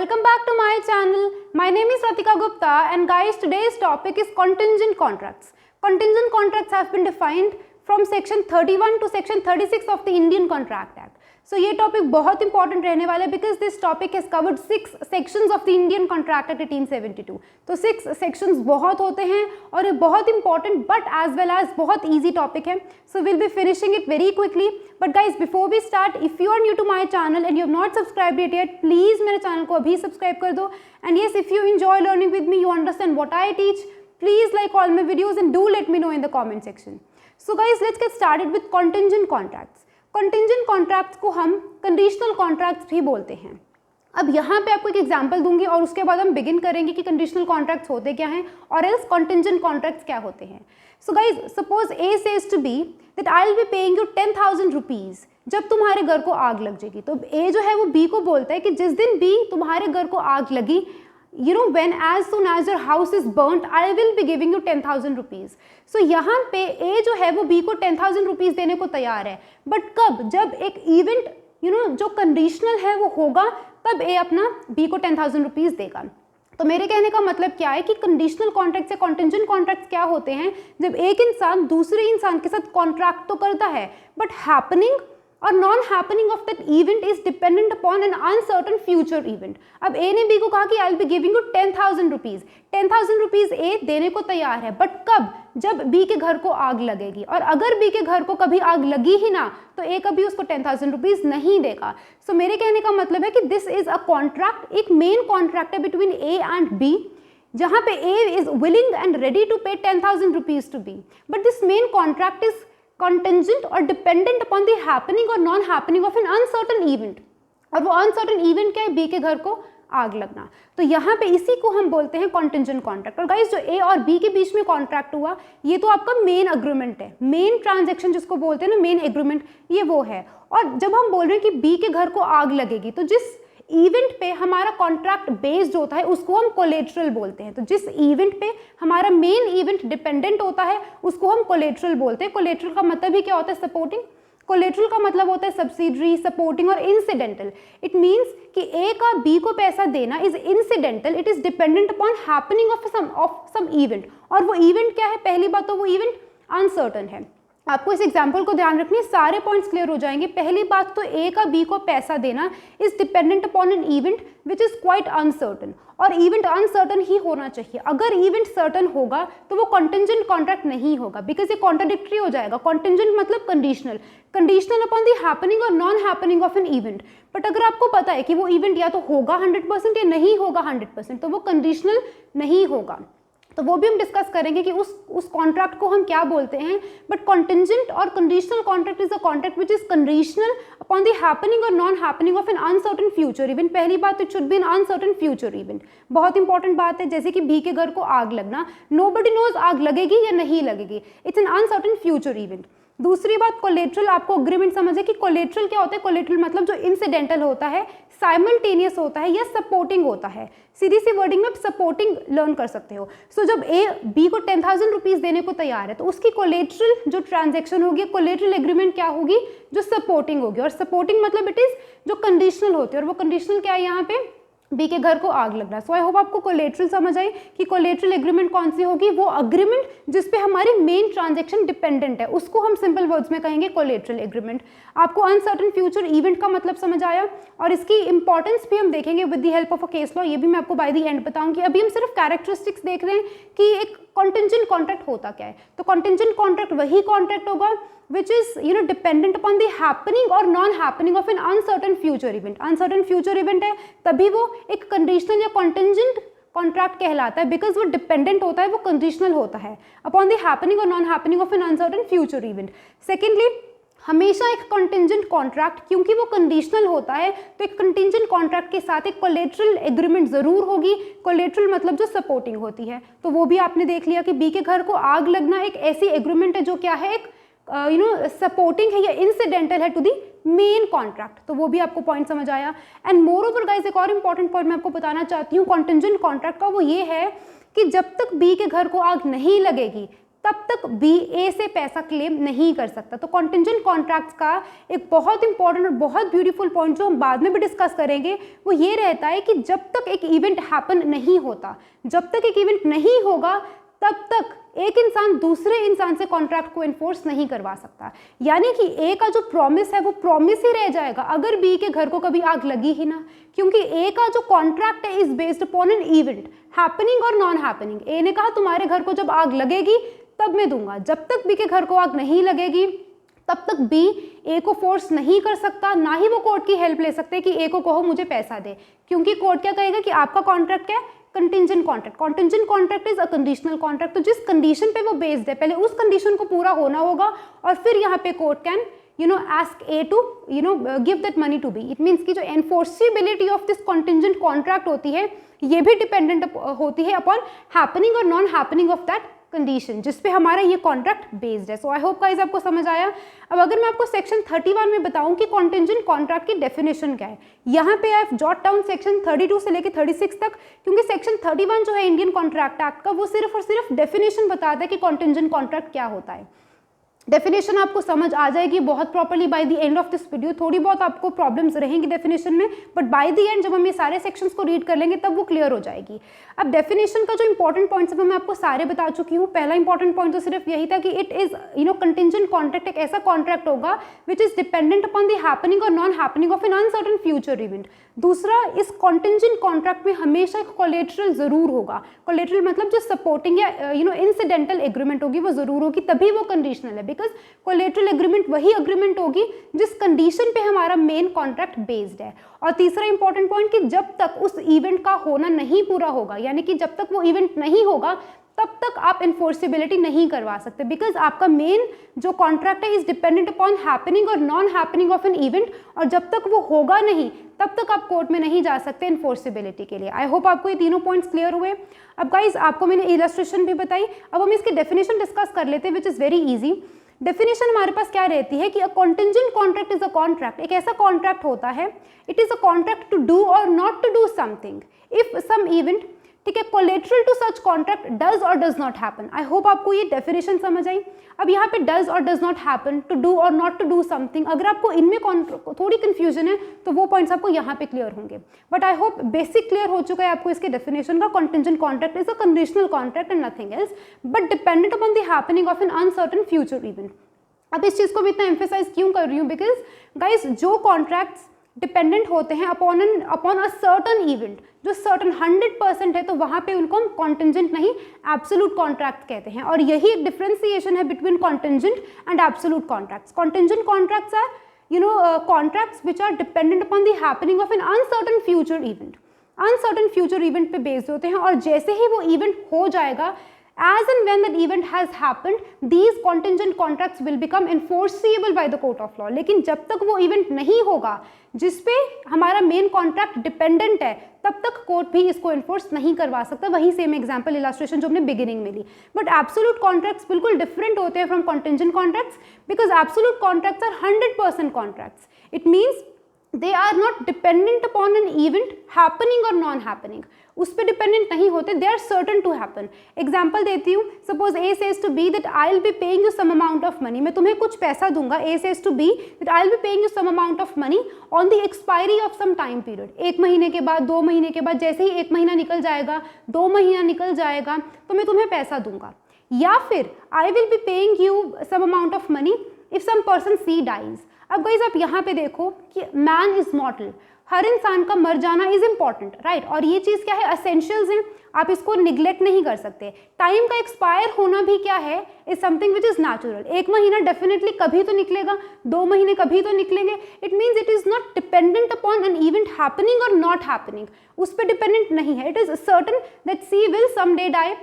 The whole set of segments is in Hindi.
Welcome back to my channel. My name is Ratika Gupta and guys, today's topic is contingent contracts. Contingent contracts have been defined from section 31 to section 36 of the Indian Contract Act. So ये टॉपिक बहुत इंपॉर्टेंट रहने वाला है because this topic has covered 6 sections of the Indian contract act 1872. तो 6 सेक्शंस बहुत होते हैं और ये बहुत important but as well as बहुत ईजी टॉपिक है. So will be finishing it very quickly. But guys before we start, if you are new to my channel and you have not subscribed it yet, please मेरे चैनल को अभी सब्सक्राइब कर दो. And yes, if you enjoy learning with me, you understand what I teach, please like all my videos and do let me know in the comment section. So guys, let's get started with contingent contracts. Contingent contracts को हम conditional contracts भी बोलते हैं. अब यहाँ पे आपको एक एग्जाम्पल दूंगी और उसके बाद हम बिगिन करेंगे कि कंडीशनल कॉन्ट्रैक्ट्स होते क्या हैं और एल्स कॉन्टिंजेंट कॉन्ट्रैक्ट्स क्या होते हैं. So guys, suppose A says to B that I will be paying you 10,000 rupees जब तुम्हारे घर को आग लग जाएगी. तो ए जो है वो बी को बोलता है कि जिस दिन बी तुम्हारे घर को आग लगी, you know, when as soon as your house is burnt, I will be giving you 10,000 rupees. So यहाँ पे A जो है वो B को 10,000 rupees देने को तैयार है. बट कब? जब एक इवेंट जो कंडीशनल है वो होगा, तब A अपना B को 10,000 rupees देगा. तो मेरे कहने का मतलब क्या है कि कंडीशनल कॉन्ट्रैक्ट या कॉन्टिंजेंट कॉन्ट्रैक्ट्स क्या होते हैं? जब एक इंसान दूसरे इंसान के साथ कॉन्ट्रैक्ट तो करता है बट हैपनिंग और non happening of that event is dependent upon an uncertain future event. अब ए ने बी को कहा कि I will be giving you 10,000 rupees. 10,000 rupees A देने को तैयार है, बट कब? जब बी के घर को आग लगेगी. और अगर बी के घर को कभी आग लगी ही ना तो ए कभी उसको 10,000 रुपीज नहीं देगा. सो मेरे कहने का मतलब है कि दिस इज अ कॉन्ट्रैक्ट, एक मेन कॉन्ट्रैक्ट है बिटवीन ए एंड बी, जहां पे A is willing and ready to pay 10,000 rupees to B. But this main contract is contingent or dependent upon the happening or non happening of an uncertain event. और वो uncertain event क्या है? बी के घर को आग लगना. तो यहाँ पे इसी को हम बोलते हैं contingent contract. और गाइस, जो ए और बी के बीच में कॉन्ट्रैक्ट हुआ, ये तो आपका मेन अग्रीमेंट है, मेन ट्रांजेक्शन जिसको बोलते हैं ना, मेन एग्रीमेंट, ये वो है. और जब हम बोल रहे हैं कि बी के घर को आग लगेगी, तो जिस इवेंट पे हमारा कॉन्ट्रैक्ट बेस्ड होता है उसको हम कोलेट्रल बोलते हैं. तो जिस इवेंट पे हमारा मेन इवेंट डिपेंडेंट होता है उसको हम कोलेट्रल बोलते हैं. कोलेट्रल का मतलब ही क्या होता है? सपोर्टिंग. कोलेट्रल का मतलब होता है सब्सिडरी, सपोर्टिंग और इंसिडेंटल. इट मीन्स कि ए का बी को पैसा देना is incidental, it is dependent upon happening of some event. और वो इवेंट क्या है? पहली बात तो वो इवेंट अनसर्टन है. आपको इस एग्जाम्पल को ध्यान रखनी, सारे पॉइंट्स क्लियर हो जाएंगे. पहली बात तो ए का बी को पैसा देना is dependent upon an event which is quite uncertain. और इवेंट अनसर्टन ही होना चाहिए. अगर इवेंट सर्टन होगा तो वो कॉन्टिंजेंट कॉन्ट्रैक्ट नहीं होगा, बिकॉज ये कॉन्ट्राडिक्टरी हो जाएगा. कॉन्टिंजेंट मतलब conditional, conditional upon the happening और non happening of an event. But अगर आपको पता है कि वो इवेंट या तो होगा 100% या नहीं होगा 100%, तो वो कंडीशनल नहीं होगा. तो वो भी हम डिस्कस करेंगे कि उस कॉन्ट्रैक्ट को हम क्या बोलते हैं. बट कॉन्टिंजेंट और conditional contract is a contract which is conditional upon the happening और non happening of an uncertain future event. पहली बात, it should be an uncertain future event. बहुत इंपॉर्टेंट बात है. जैसे कि बी के घर को आग लगना, नोबडी नोज आग लगेगी या नहीं लगेगी, it's an uncertain future event. दूसरी बात, कोलेट्रल. आपको अग्रीमेंट समझे कि कोलेट्रल क्या होता है? कोलेट्रल मतलब जो इंसिडेंटल होता है, साइमल्टेनियस होता है या सपोर्टिंग होता है. सीधी सी वर्डिंग में सपोर्टिंग लर्न कर सकते हो. सो जब ए बी को 10,000 रुपीज देने को तैयार है तो उसकी कोलेट्रल जो ट्रांजेक्शन होगी, कोलेट्रल एग्रीमेंट क्या होगी? जो सपोर्टिंग होगी. और सपोर्टिंग मतलब इट इज जो कंडीशनल होती है. और वो कंडीशनल क्या है यहाँ पे? बी के घर को आग लगना. सो आई होप आपको कोलेट्रल समझ आई कि कोलेट्रल एग्रीमेंट कौन सी होगी. वो अग्रीमेंट जिसपे हमारी मेन ट्रांजैक्शन डिपेंडेंट है, उसको हम सिंपल वर्ड्स में कहेंगे कोलेट्रल एग्रीमेंट. आपको अनसर्टन फ्यूचर इवेंट का मतलब समझ आया और इसकी इंपॉर्टेंस भी हम देखेंगे with the help of a case law. ये भी मैं आपको बाय द एंड बताऊंगी. अभी हम सिर्फ कैरेक्टरिस्टिक्स देख रहे हैं कि एक कॉन्टिंजेंट कॉन्ट्रैक्ट होता क्या है. तो कॉन्टिंजेंट कॉन्ट्रैक्ट वही कॉन्ट्रैक्ट होगा which is dependent upon the happening or non happening of an uncertain future event. Uncertain future event है तभी वो एक conditional या contingent contract कहलाता है, because वो dependent होता है, वो conditional होता है upon the happening or non happening of an uncertain future event. Secondly, हमेशा एक contingent contract, क्योंकि वो conditional होता है तो एक contingent contract के साथ एक collateral agreement ज़रूर होगी. collateral मतलब जो supporting होती है. तो वो भी आपने देख लिया कि बी के घर को आग लगना एक ऐसी agreement है जो क्या है, एक सपोर्टिंग है या इंसिडेंटल है टू दी मेन कॉन्ट्रैक्ट. तो वो भी आपको पॉइंट समझ आया. एंड मोर ओवर गाइज, एक और इंपॉर्टेंट पॉइंट मैं आपको बताना चाहती हूँ कॉन्टिंजेंट कॉन्ट्रैक्ट का. वो ये है कि जब तक बी के घर को आग नहीं लगेगी तब तक बी ए से पैसा क्लेम नहीं कर सकता। तो कॉन्टिंजेंट कॉन्ट्रैक्ट्स का एक बहुत इंपॉर्टेंट और बहुत ब्यूटीफुल पॉइंट जो हम बाद में भी डिस्कस करेंगे वो ये रहता है कि जब तक एक इवेंट हैपन नहीं होता, जब तक एक इवेंट नहीं होगा, तब तक एक इंसान दूसरे इंसान से कॉन्ट्रैक्ट को एनफोर्स नहीं करवा सकता। यानी कि ए का जो प्रॉमिस है वो प्रॉमिस ही रह जाएगा अगर बी के घर को कभी आग लगी ही ना, क्योंकि ए का जो कॉन्ट्रैक्ट है is based upon an event happening और नॉन हैपनिंग। ए ने कहा तुम्हारे घर को जब आग लगेगी तब मैं दूंगा, जब तक बी के घर को आग नहीं लगेगी तब तक बी ए को फोर्स नहीं कर सकता, ना ही वो कोर्ट की हेल्प ले सकते कि ए को कहो मुझे पैसा दे, क्योंकि कोर्ट क्या कहेगा कि आपका कॉन्ट्रैक्ट क्या है, contingent contract. Contingent contract is a conditional contract. तो जिस कंडीशन पे वो बेस्ड है पहले उस कंडीशन को पूरा होना होगा और फिर यहाँ पे court can ask A to give that money to B. It means कि जो enforceability of this contingent contract होती है ये भी डिपेंडेंट होती है अपॉन हैपनिंग और non happening of that condition जिस पे हमारा ये कॉन्ट्रैक्ट बेस्ड है। सो आई होप गाइस आपको समझ आया। अब अगर मैं आपको सेक्शन 31 में बताऊं कि कॉन्टिंजेंट कॉन्ट्रैक्ट की डेफिनेशन क्या है, यहाँ पे आप जॉट डाउन सेक्शन 32 से लेकर 36 तक, क्योंकि सेक्शन 31 जो है इंडियन कॉन्ट्रैक्ट एक्ट का वो सिर्फ और सिर्फ डेफिनेशन बताता है कि कॉन्टिंजेंट कॉन्ट्रैक्ट क्या होता है। डेफिनेशन आपको समझ आ जाएगी बहुत properly by the end of this video. थोड़ी बहुत आपको प्रॉब्लम्स रहेंगी डेफिनेशन में, बट बाय द एंड जब हम ये सारे सेक्शंस को रीड कर लेंगे तब वो क्लियर हो जाएगी। अब डेफिनेशन का जो इंपॉर्टेंट पॉइंट्स है मैं आपको सारे बता चुकी हूँ। पहला इंपॉर्टेंट पॉइंट तो सिर्फ यही था कि इट इज कंटिंजेंट कॉन्ट्रैक्ट एक ऐसा कॉन्ट्रैक्ट होगा which is dependent upon the happening और non happening of an uncertain future event. दूसरा, इस कॉन्टिंजेंट कॉन्ट्रैक्ट में हमेशा एक कोलेटरल जरूर होगा। कोलेटरल मतलब जो सपोर्टिंग या इंसिडेंटल एग्रीमेंट होगी वो जरूर होगी, तभी वो कंडीशनल है, बिकॉज कोलेटरल एग्रीमेंट वही एग्रीमेंट होगी जिस कंडीशन पे हमारा मेन कॉन्ट्रैक्ट बेस्ड है। और तीसरा इंपॉर्टेंट पॉइंट कि जब तक उस इवेंट का होना नहीं पूरा होगा, यानी कि जब तक वो इवेंट नहीं होगा तब तक आप इन्फोर्सिबिलिटी नहीं करवा सकते, बिकॉज आपका मेन जो कॉन्ट्रैक्ट है इज डिपेंडेंट अपॉन हैपनिंग और non happening of an event, और जब तक वो होगा नहीं तब तक आप कोर्ट में नहीं जा सकते इन्फोर्सिबिलिटी के लिए। आई होप आपको ये तीनों पॉइंट्स क्लियर हुए। अब गाइज आपको मैंने इलस्ट्रेशन भी बताई, अब हम इसकी डेफिनेशन डिस्कस कर लेते हैं which is very easy. Definition हमारे पास क्या रहती है कि a contingent contract is a contract, एक ऐसा कॉन्ट्रैक्ट होता है, it is a contract to do और not to do something if some event, ठीक है, collateral to such contract does और does not happen. I hope आपको ये डेफिनेशन समझ आई। अब यहाँ पे डज और does not happen, to do और नॉट टू डू समथिंग, अगर आपको इनमें थोड़ी कंफ्यूजन है तो वो पॉइंट्स आपको यहाँ पे क्लियर होंगे, but I hope basic clear हो चुका है आपको इसके डेफिनेशन का। Contingent contract is a conditional contract and nothing else but dependent upon the happening of an uncertain future event. अब इस चीज़ को भी इतना एम्फेसाइज क्यों कर रही हूँ, बिकॉज गाइज जो कॉन्ट्रैक्ट्स डिपेंडेंट होते हैं अपॉन अ सर्टन इवेंट, जो सर्टन 100% है, तो वहाँ पे उनको हम कॉन्टिंजेंट नहीं एब्सोल्यूट कॉन्ट्रैक्ट कहते हैं। और यही एक डिफ्रेंसिएशन है between contingent and absolute contracts. Contingent contracts are contracts which are dependent upon the happening of an uncertain future event, uncertain future event पे बेस्ड होते हैं, और जैसे ही वो इवेंट हो जाएगा, as and when that event has happened, these contingent contracts will become enforceable by the court of law। लेकिन जब तक वो इवेंट नहीं होगा जिसपे हमारा मेन कॉन्ट्रैक्ट डिपेंडेंट है, तब तक कोर्ट भी इसको इन्फोर्स नहीं करवा सकता। वही सेम एग्जांपल इलस्ट्रेशन जो हमने बिगिनिंग में ली। बट एब्सोल्यूट कॉन्ट्रैक्ट्स बिल्कुल डिफरेंट होते हैं from contingent contracts, because absolute contracts are 100% contracts. It means they are not dependent upon an event happening or non happening, उस पर डिपेंडेंट नहीं होते, they are certain to happen। Example देती हूँ, suppose A says to B that I will be paying you some amount of money, मैं तुम्हें कुछ पैसा दूंगा। A says to B that I will be paying you some amount of money on the expiry of some time period, 1 महीने के बाद, 2 महीने के बाद, जैसे ही 1 महीना निकल जाएगा, 2 महीना निकल जाएगा, तो मैं तुम्हें पैसा दूंगा। या फिर I will be paying you some amount of money if some person C dies। अब गाइज आप यहाँ पे देखो कि मैन इज मॉर्टल, हर इंसान का मर जाना इज इंपॉर्टेंट, राइट, और ये चीज़ क्या है, एसेंशियल्स हैं, आप इसको निग्लेक्ट नहीं कर सकते। टाइम का एक्सपायर होना भी क्या है, is something which is natural. 1 महीना डेफिनेटली कभी तो निकलेगा, 2 महीने कभी तो निकलेंगे। It means it is not dependent upon an event happening और नॉट हैपनिंग, उस पर डिपेंडेंट नहीं है। It is certain that she will someday die,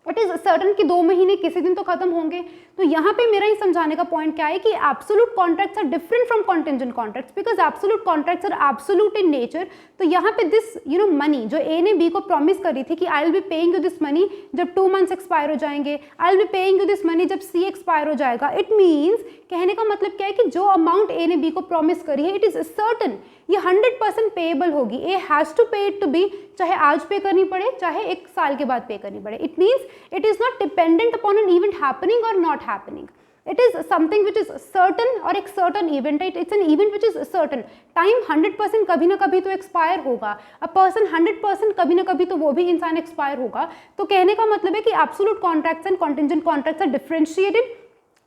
it is certain कि 2 महीने किसी दिन तो खत्म होंगे। तो यहाँ पे मेरा ही समझाने का पॉइंट क्या है कि absolute contracts are different from contingent contracts, because absolute contracts are absolute in nature. तो यहाँ पे दिस मनी जो ए ने बी को प्रॉमिस करी थी कि I will be paying you this money जब 2 मंथ्स एक्सपायर हो जाएंगे, आई will be paying you this money जब सी एक्सपायर हो जाएगा। इट मीन्स कहने का मतलब क्या है कि जो अमाउंट ए ने बी को प्रॉमिस करी है, इट इज सर्टन ये 100% पेएबल होगी, ए हैज़ टू पे इट टू बी, चाहे आज पे करनी पड़े चाहे 1 साल के बाद पे करनी पड़े. It means it is not dependent upon an event happening और not happening. It is something which is certain और एक certain event, right? It's an event which is certain. Time 100% कभी ना कभी तो expire होगा. A person 100% कभी ना कभी तो वो भी इंसान expire होगा. तो कहने का मतलब है कि absolute contracts and contingent contracts are differentiated.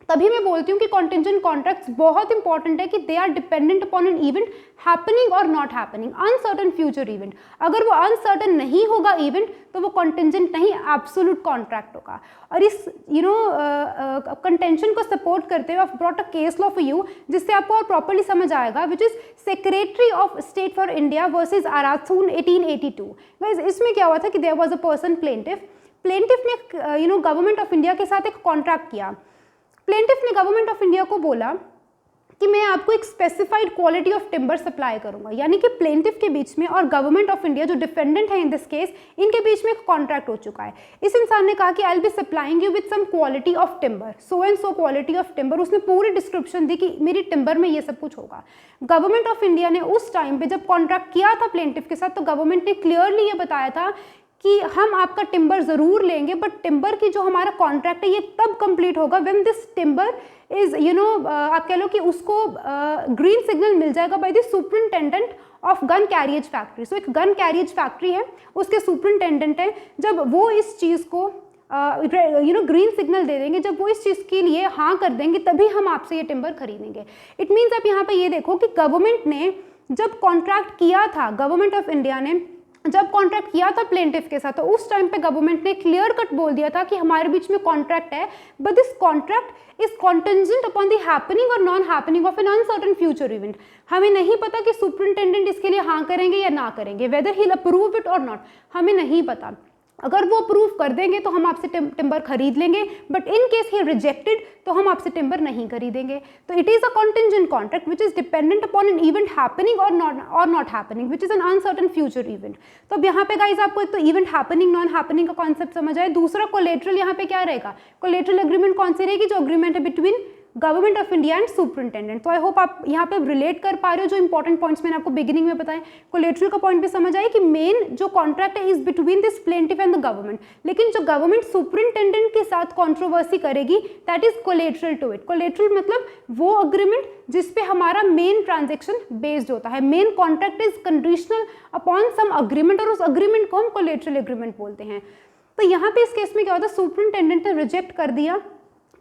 तभी मैं बोलती हूँ कि contingent contracts बहुत इंपॉर्टेंट है कि they are dependent upon an event happening or not happening, uncertain future event. अगर वो uncertain नहीं होगा event तो वो contingent नहीं absolute contract होगा. और इस contention को support करते हुए I've brought a case law for you जिससे आपको और properly समझ आएगा, which is Secretary of State for India versus Arathun 1882. Guys, इसमें क्या हुआ था कि there was a person plaintiff ने गवर्नमेंट ऑफ इंडिया के साथ एक कॉन्ट्रैक्ट किया. प्लेंटिफ ने गवर्नमेंट ऑफ इंडिया को बोला कि मैं आपको एक specified quality of timber supply करूंगा. यानी कि प्लेंटिफ के बीच में और गवर्नमेंट ऑफ इंडिया जो डिफेंडेंट है इन दिस केस, इनके बीच में एक कॉन्ट्रैक्ट हो चुका है. इस इंसान ने कहा कि I will be supplying you with some quality of timber, so and so quality of timber. उसने पूरी डिस्क्रिप्शन दी कि मेरी टिम्बर में ये सब कुछ होगा. गवर्नमेंट ऑफ इंडिया ने उस टाइम पे जब कॉन्ट्रैक्ट किया था प्लेंटिफ के साथ, तो गवर्नमेंट ने क्लियरली ये बताया था कि हम आपका टिम्बर ज़रूर लेंगे, बट टिम्बर की जो हमारा कॉन्ट्रैक्ट है ये तब कंप्लीट होगा व्हेन दिस टिम्बर इज़ आप कह लो कि उसको ग्रीन सिग्नल मिल जाएगा by the superintendent of gun carriage factory. So एक गन कैरियज फैक्ट्री है, उसके सुपरिंटेंडेंट है, जब वो इस चीज़ को ग्रीन सिग्नल दे देंगे, जब वो इस चीज़ के लिए हाँ कर देंगे, तभी हम आपसे ये टिम्बर खरीदेंगे. इट मीन्स आप यहाँ पे ये देखो कि गवर्नमेंट ने जब कॉन्ट्रैक्ट किया था, गवर्नमेंट ऑफ इंडिया ने जब कॉन्ट्रैक्ट किया था प्लेंटिफ के साथ, तो उस टाइम पे गवर्नमेंट ने क्लियर कट बोल दिया था कि हमारे बीच में कॉन्ट्रैक्ट है, but this contract is contingent upon the happening और non happening of an uncertain future event. हमें नहीं पता कि सुपरिंटेंडेंट इसके लिए हाँ करेंगे या ना करेंगे, weather he will approve it और नॉट, हमें नहीं पता. अगर वो अप्रूव कर देंगे तो हम आपसे टिम्बर खरीद लेंगे, but in case he rejected तो हम आपसे टिम्बर नहीं खरीदेंगे. तो it is a contingent contract which is dependent upon an event happening और not happening, which is an uncertain future event. तो अब यहाँ पे गाइज आपको एक तो इवेंट हैपनिंग नॉन हैपनिंग का कॉन्सेप्ट समझ आए. दूसरा कोलेटरल, यहाँ पे क्या रहेगा, कोलेटरल एग्रीमेंट कौन सी रहेगी, जो एग्रीमेंट है between government of India and superintendent. तो आई होप आप यहाँ पे रिलेट कर पा रहे हो जो इंपॉर्टेंट पॉइंट्स मैंने आपको बिगिनिंग में बताए. कोलेटरल का पॉइंट भी समझ आए कि मेन जो कॉन्ट्रैक्ट है is between this plaintiff and the government, लेकिन जो गवर्नमेंट सुपरिंटेंडेंट के साथ कॉन्ट्रोवर्सी करेगी that is collateral to it. Collateral मतलब वो अग्रीमेंट जिसपे हमारा मेन ट्रांजेक्शन बेस्ड होता है. Main contract is conditional upon some agreement और उस अग्रीमेंट को हम कोलेटरल एग्रीमेंट बोलते हैं. तो यहाँ पे इस केस में क्या होता है, सुपरिंटेंडेंट ने रिजेक्ट कर दिया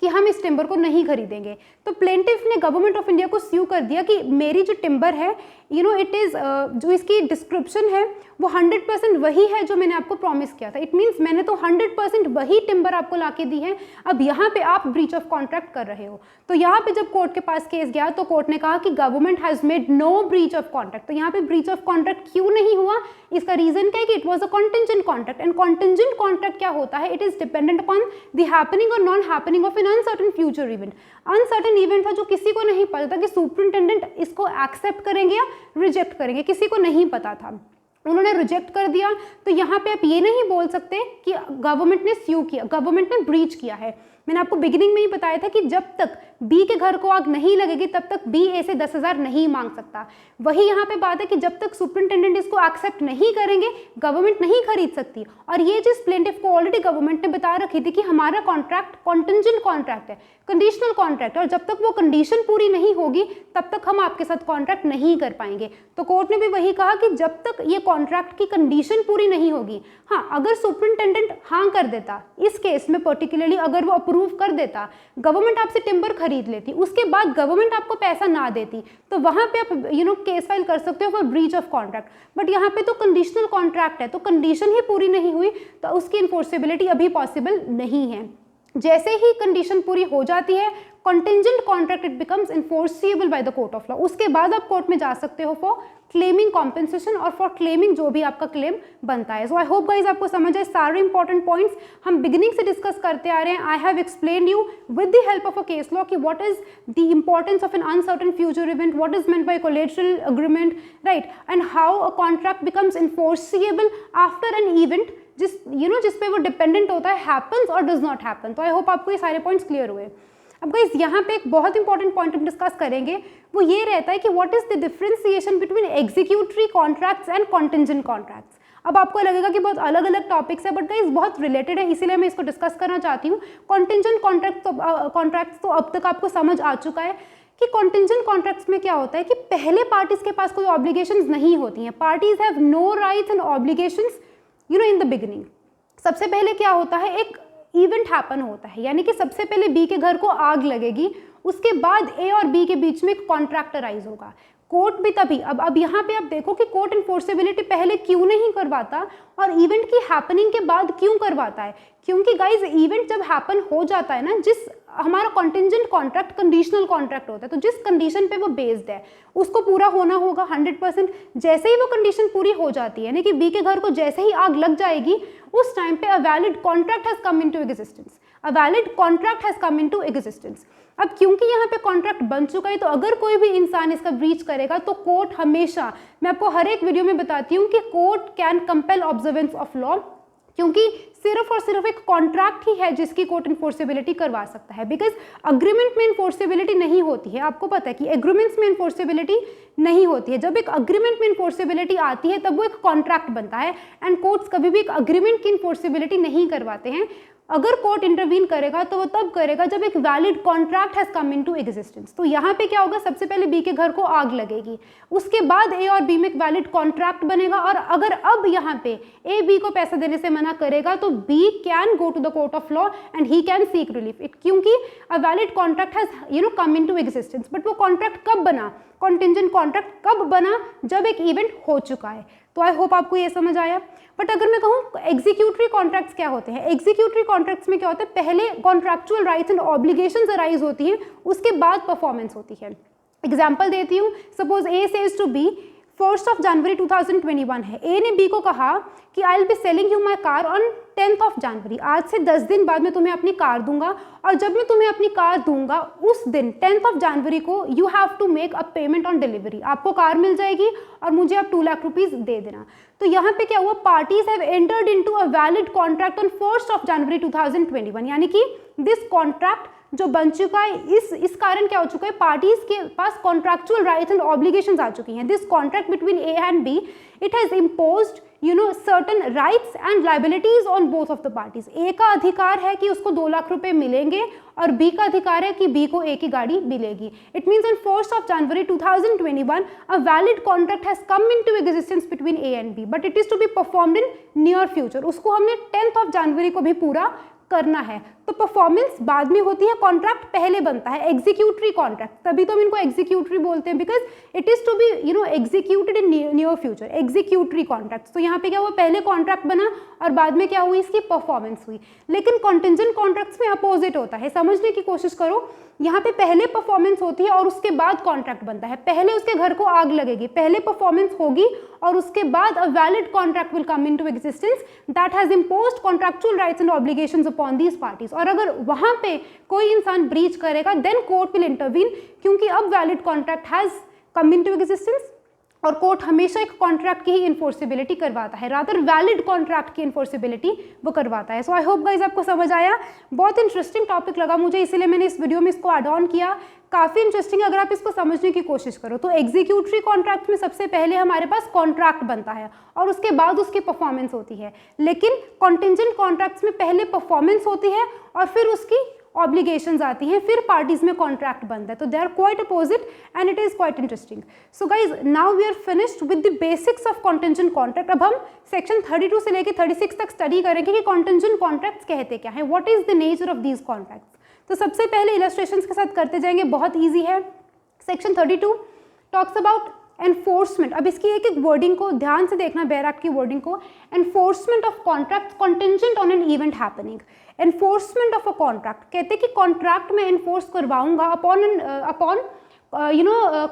कि हम इस टिम्बर को नहीं खरीदेंगे, तो प्लेंटिफ ने गवर्नमेंट ऑफ इंडिया को स्यू कर दिया कि मेरी जो टिम्बर है इट इज़ जो इसकी डिस्क्रिप्शन है वो 100% वही है जो मैंने आपको प्रॉमिस किया था. इट मीन्स मैंने तो 100% वही टिम्बर आपको लाके दी है. अब यहाँ पे आप ब्रीच ऑफ कॉन्ट्रैक्ट कर रहे हो. तो यहाँ पे जब कोर्ट के पास केस गया तो कोर्ट ने कहा कि government has made no breach of contract. तो यहाँ पे ब्रीच ऑफ कॉन्ट्रैक्ट क्यों नहीं हुआ, इसका रीजन क्या है कि it was a contingent contract. And contingent contract क्या होता है, it is dependent upon the happening और non happening of an uncertain future event. Uncertain event था जो किसी को नहीं पता था कि सुपरिंटेंडेंट इसको एक्सेप्ट करेंगे या रिजेक्ट करेंगे, किसी को नहीं पता था. उन्होंने रिजेक्ट कर दिया. तो यहाँ पे आप ये नहीं बोल सकते कि गवर्नमेंट ने स्यू किया, गवर्नमेंट ने ब्रीच किया है. मैंने आपको बिगिनिंग में ही बताया था कि जब तक बी के घर को आग नहीं लगेगी तब तक बी ए से 10,000 नहीं मांग सकता. वही यहाँ पे बात है कि जब तक सुपरिंटेंडेंट इसको एक्सेप्ट नहीं करेंगे गवर्नमेंट नहीं खरीद सकती. और ये चीज़ प्लेंटिफ को ऑलरेडी गवर्नमेंट ने बता रखी थी कि हमारा कॉन्ट्रैक्ट कॉन्टिंजेंट कॉन्ट्रैक्ट है, कंडीशनल कॉन्ट्रैक्ट, और जब तक वो कंडीशन पूरी नहीं होगी तब तक हम आपके साथ कॉन्ट्रैक्ट नहीं कर पाएंगे. तो कोर्ट ने भी वही कहा कि जब तक ये कॉन्ट्रैक्ट की कंडीशन पूरी नहीं होगी, हाँ अगर सुपरिंटेंडेंट हाँ कर देता, इस केस में पर्टिकुलरली अगर वो अप्रूव कर देता, गवर्नमेंट आपसे टिम्बर खरीद लेती, उसके बाद गवर्नमेंट आपको पैसा ना देती, तो वहाँ पे आप केस फाइल कर सकते हो for breach of contract. But यहाँ पे तो कंडीशनल कॉन्ट्रैक्ट है, तो कंडीशन ही पूरी नहीं हुई तो उसकी इन्फोर्सेबिलिटी अभी पॉसिबल नहीं है. जैसे ही कंडीशन पूरी हो जाती है contingent contract it becomes enforceable by the court of law. उसके बाद आप कोर्ट में जा सकते हो फॉर क्लेमिंग कॉम्पेंसेशन और फॉर क्लेमिंग जो भी आपका क्लेम बनता है. सो आई होप गाइज आपको समझ आए सारे इंपॉर्टेंट पॉइंट्स हम बिगिनिंग से डिस्कस करते आ रहे हैं. I have explain you with the help of a case law कि what is the importance of an uncertain future event, what is meant by collateral agreement, right, and how a contract becomes enforceable after an event जिस पे वो डिपेंडेंट होता है हैपन्स और डज नॉट हैपन. तो आई होप आपको ये सारे पॉइंट्स क्लियर हुए. अब गाइस यहाँ पे एक बहुत इंपॉर्टेंट पॉइंट हम डिस्कस करेंगे, वो ये रहता है कि what is the differentiation between executory contracts and contingent contracts. अब आपको लगेगा कि बहुत अलग अलग टॉपिक्स है, बट गाइस बहुत रिलेटेड है, इसीलिए मैं इसको डिस्कस करना चाहती हूँ। कॉन्टिंजेंट कॉन्ट्रैक्ट्स तो अब तक आपको समझ आ चुका है कि कॉन्टिंजेंट कॉन्ट्रैक्ट्स में क्या होता है कि पहले पार्टीज के पास कोई ऑब्लिगेशंस नहीं होती हैं, parties have no rights and obligations in the beginning. सबसे पहले क्या होता है, एक इवेंट हैपन होता है, यानी कि सबसे पहले बी के घर को आग लगेगी, उसके बाद ए और बी के बीच में एक कॉन्ट्रैक्ट अराइज होगा। कोर्ट भी तभी, अब यहाँ पे आप देखो कि कोर्ट इन्फोर्सेबिलिटी पहले क्यों नहीं करवाता और इवेंट की हैपनिंग के बाद क्यों करवाता है, क्योंकि गाइज इवेंट जब हैपन हो जाता है ना, जिस हमारा कॉन्टिंजेंट कॉन्ट्रैक्ट कंडीशनल कॉन्ट्रैक्ट होता है, तो जिस कंडीशन पे वो बेस्ड है उसको पूरा होना होगा 100%। जैसे ही वो कंडीशन पूरी हो जाती है, यानी कि बी के घर को जैसे ही आग लग जाएगी, उस टाइम पे अ valid contract has come into existence, a valid contract has come into existence. अब क्योंकि यहाँ पे कॉन्ट्रैक्ट बन चुका है, तो अगर कोई भी इंसान इसका ब्रीच करेगा तो कोर्ट हमेशा, मैं आपको हर एक वीडियो में बताती हूँ कि court can compel observance of law, क्योंकि सिर्फ और सिर्फ एक कॉन्ट्रैक्ट ही है जिसकी कोर्ट इन्फोर्सेबिलिटी करवा सकता है। बिकॉज अग्रीमेंट में इन्फोर्सेबिलिटी नहीं होती है, आपको पता है कि एग्रीमेंट्स में इन्फोर्सेबिलिटी नहीं होती है। जब एक अग्रीमेंट में इन्फोर्सेबिलिटी आती है तब वो एक कॉन्ट्रैक्ट बनता है, एंड कोर्ट्स कभी भी एक अग्रीमेंट की इन्फोर्सेबिलिटी नहीं करवाते हैं। अगर कोर्ट इंटरवीन करेगा तो वो तब करेगा जब एक valid contract has come into existence. तो यहाँ पे क्या होगा, सबसे पहले बी के घर को आग लगेगी, उसके बाद ए और बी में एक वैलिड कॉन्ट्रैक्ट बनेगा, और अगर अब यहाँ पे ए बी को पैसा देने से मना करेगा तो B can go to the court of law and he can seek relief it, क्योंकि a valid contract has come into existence. But वो कॉन्ट्रैक्ट कब बना, कॉन्टिंजेंट कॉन्ट्रैक्ट कब बना, जब एक इवेंट हो चुका है। तो आई होप आपको ये समझ आया। बट अगर मैं कहूँ एग्जीक्यूटरी कॉन्ट्रैक्ट्स क्या होते हैं, एग्जीक्यूटरी कॉन्ट्रैक्ट्स में क्या होता है, पहले contractual rights and obligations arise होती हैं, उसके बाद परफॉर्मेंस होती है। एग्जाम्पल देती हूँ, suppose A says to B 1 जनवरी 2021 है, ए ने बी को कहा कि I will be selling you my car on 10 January, आज से 10 दिन बाद मैं तुम्हें अपनी कार दूंगा, और जब मैं तुम्हें अपनी कार दूंगा उस दिन 10 जनवरी को you have to make a payment on delivery, आपको कार मिल जाएगी और मुझे आप 2 लाख रुपीज दे देना। तो यहाँ पे क्या हुआ, parties have entered into a valid contract on 1 जनवरी 2021, यानी कि दिस कॉन्ट्रैक्ट जो बन चुका है, इस कारण क्या हो चुका है, पार्टीज के पास कॉन्ट्रैक्चुअल राइट्स एंड ऑब्लिगेशंस आ चुकी हैं। This contract between A and B, it has imposed certain rights and liabilities on both of the parties. A का अधिकार है कि उसको 2 लाख रुपए मिलेंगे, और बी का अधिकार है कि बी को ए की गाड़ी मिलेगी। It means on 1 January 2021 a valid contract has come into existence between A and B, but it is to be performed in near future. उसको हमने 10 जनवरी को भी पूरा करना है, तो परफॉर्मेंस बाद में होती है, कॉन्ट्रैक्ट पहले बनता है, एग्जीक्यूटरी कॉन्ट्रैक्ट, तभी तो हम इनको एग्जीक्यूटरी बोलते हैं, because it is to be executed in near future, executory contract. तो यहाँ पे क्या हुआ, पहले कॉन्ट्रैक्ट बना और बाद में क्या हुई, इसकी परफॉर्मेंस हुई। लेकिन कॉन्टिंजेंट कॉन्ट्रैक्ट्स में अपोजिट होता है, समझने की कोशिश करो, यहाँ पे पहले परफॉर्मेंस होती है और उसके बाद कॉन्ट्रैक्ट बनता है। पहले उसके घर को आग लगेगी, पहले परफॉर्मेंस होगी और उसके बाद अ valid contract will come into existence that has imposed contractual rights and obligations upon these parties. और अगर वहां पे कोई इंसान ब्रीच करेगा देन कोर्ट विल इंटरवीन, क्योंकि अब valid contract has come into existence, और कोर्ट हमेशा एक कॉन्ट्रैक्ट की ही इन्फोर्सिबिलिटी करवाता है, रादर वैलिड कॉन्ट्रैक्ट की इन्फोर्सिबिलिटी वो करवाता है। सो आई होप गाइज आपको समझ आया। बहुत इंटरेस्टिंग टॉपिक लगा मुझे, इसीलिए मैंने इस वीडियो में इसको ऐड ऑन किया। काफ़ी इंटरेस्टिंग अगर आप इसको समझने की कोशिश करो तो एग्जीक्यूटरी कॉन्ट्रैक्ट में सबसे पहले हमारे पास कॉन्ट्रैक्ट बनता है और उसके बाद उसकी परफॉर्मेंस होती है, लेकिन कॉन्टिंजेंट कॉन्ट्रैक्ट्स में पहले परफॉर्मेंस होती है और फिर उसकी ऑब्लिगेशंस आती हैं, फिर पार्टीज में कॉन्ट्रैक्ट बनता है। तो they are quite opposite and it is quite interesting. So guys now we are finished with the basics of contingent contract. अब हम सेक्शन 32 से लेकर 36 तक स्टडी करेंगे कि कॉन्टिंजेंट कॉन्ट्रैक्ट्स कहते क्या है, what is the nature of these contracts. तो सबसे पहले इलस्ट्रेशंस के साथ करते जाएंगे, बहुत ईजी है। Section 32 talks about enforcement. अब इसकी एक एक वर्डिंग को ध्यान से देखना, बैराक की वर्डिंग को। Enforcement of contract contingent on an event happening. Enforcement of a contract, कहते हैं कि कॉन्ट्रैक्ट में एनफोर्स करवाऊंगा upon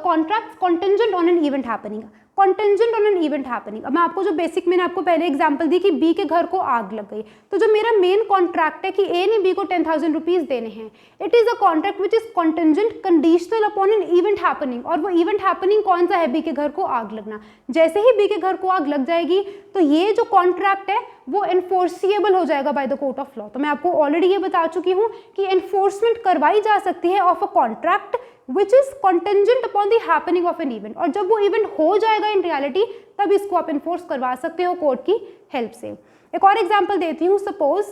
contract contingent on an event happening. Contingent on an event happening. अब मैं आपको जो बेसिक मैंने आपको पहले एग्जांपल दी कि बी के घर को आग लग गई, तो जो मेरा मेन कॉन्ट्रैक्ट है कि ए ने बी को 10,000 रुपीज देने हैं, it is a contract which is contingent conditional upon an event happening. और वो इवेंट हैपनिंग कौन सा है? बी के घर को आग लगना। जैसे ही बी के घर को आग लग जाएगी तो ये जो कॉन्ट्रैक्ट है वो एनफोर्सिएबल हो जाएगा by the court of law. तो मैं आपको ऑलरेडी ये बता चुकी हूँ कि एनफोर्समेंट करवाई जा सकती है of a contract which is contingent upon the happening of an event, और जब वो इवेंट हो जाएगा इन रियलिटी तब इसको आप इन्फोर्स करवा सकते हो कोर्ट की हेल्प से। एक और एग्जांपल देती हूँ। Suppose